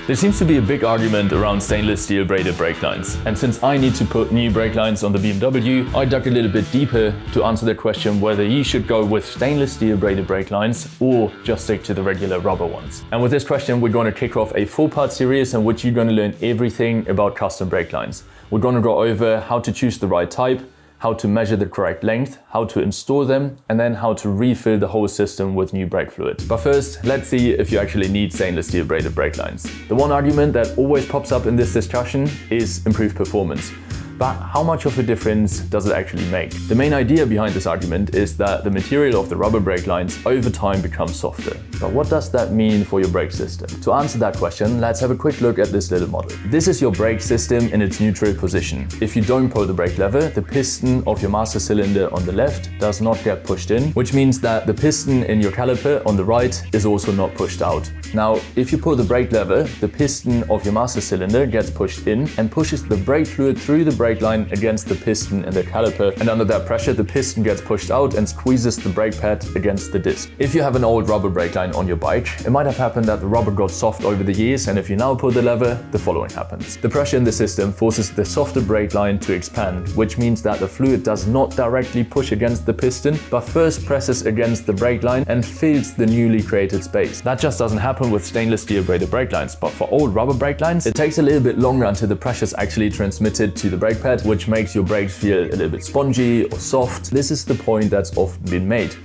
There seems to be a big argument around stainless steel braided brake lines, and since I need to put new brake lines on the BMW, I dug a little bit deeper to answer the question whether you should go with stainless steel braided brake lines or just stick to the regular rubber ones. And with this question, we're going to kick off a 4-part series in which you're going to learn everything about custom brake lines. We're going to go over how to choose the right type, how to measure the correct length, how to install them, and then how to refill the whole system with new brake fluid. But first, let's see if you actually need stainless steel braided brake lines. The one argument that always pops up in this discussion is improved performance. But how much of a difference does it actually make? The main idea behind this argument is that the material of the rubber brake lines over time becomes softer. But what does that mean for your brake system? To answer that question, let's have a quick look at this little model. This is your brake system in its neutral position. If you don't pull the brake lever, the piston of your master cylinder on the left does not get pushed in, which means that the piston in your caliper on the right is also not pushed out. Now, if you pull the brake lever, the piston of your master cylinder gets pushed in and pushes the brake fluid through the brake line against the piston in the caliper, and under that pressure the piston gets pushed out and squeezes the brake pad against the disc. If you have an old rubber brake line on your bike, it might have happened that the rubber got soft over the years, and if you now pull the lever, the following happens. The pressure in the system forces the softer brake line to expand, which means that the fluid does not directly push against the piston, but first presses against the brake line and fills the newly created space. That just doesn't happen with stainless steel braided brake lines, but for old rubber brake lines, it takes a little bit longer until the pressure is actually transmitted to the brake pad, which makes your brakes feel a little bit spongy or soft. This is the point that's often been made.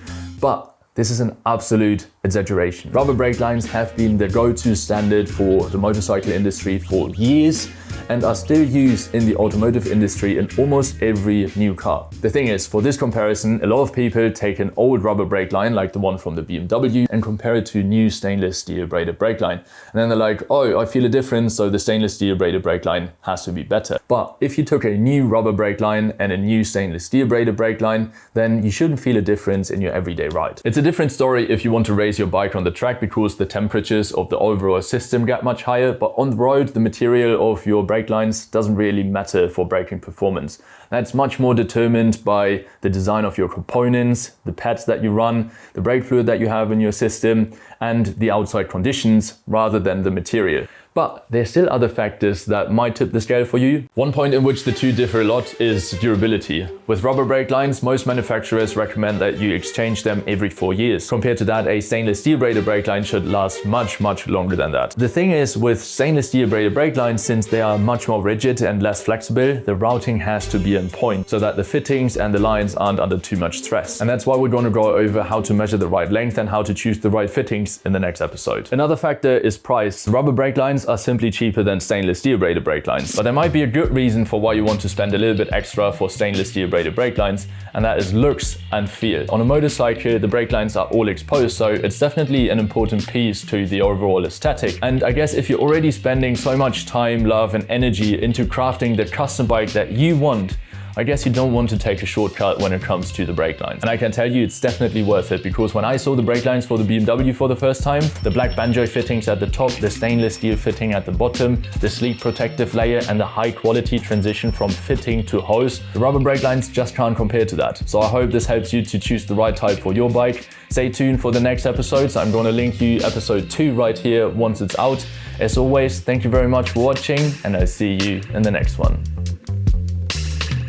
But this is an absolute exaggeration. Rubber brake lines have been the go-to standard for the motorcycle industry for years and are still used in the automotive industry in almost every new car. The thing is, for this comparison, a lot of people take an old rubber brake line like the one from the BMW and compare it to new stainless steel braided brake line. And then they're like, oh, I feel a difference, so the stainless steel braided brake line has to be better. But if you took a new rubber brake line and a new stainless steel braided brake line, then you shouldn't feel a difference in your everyday ride. It's a different story if you want to raise your bike on the track because the temperatures of the overall system get much higher, but on the road, the material of your brake lines doesn't really matter for braking performance. That's much more determined by the design of your components, the pads that you run, the brake fluid that you have in your system, and the outside conditions rather than the material. But there's still other factors that might tip the scale for you. One point in which the two differ a lot is durability. With rubber brake lines, most manufacturers recommend that you exchange them every 4 years. Compared to that, a stainless steel braided brake line should last much longer than that. The thing is, with stainless steel braided brake lines, since they are much more rigid and less flexible, the routing has to be on point so that the fittings and the lines aren't under too much stress. And that's why we're going to go over how to measure the right length and how to choose the right fittings in the next episode. Another factor is price. Rubber brake lines are simply cheaper than stainless steel braided brake lines. But there might be a good reason for why you want to spend a little bit extra for stainless steel braided brake lines, and that is looks and feel. On a motorcycle, the brake lines are all exposed, so it's definitely an important piece to the overall aesthetic. And I guess if you're already spending so much time, love, and energy into crafting the custom bike that you want, I guess you don't want to take a shortcut when it comes to the brake lines. And I can tell you it's definitely worth it, because when I saw the brake lines for the BMW for the first time, the black banjo fittings at the top, the stainless steel fitting at the bottom, the sleek protective layer, and the high quality transition from fitting to hose, the rubber brake lines just can't compare to that. So I hope this helps you to choose the right type for your bike. Stay tuned for the next episodes. I'm going to link you episode 2 right here once it's out. As always, thank you very much for watching, and I'll see you in the next one.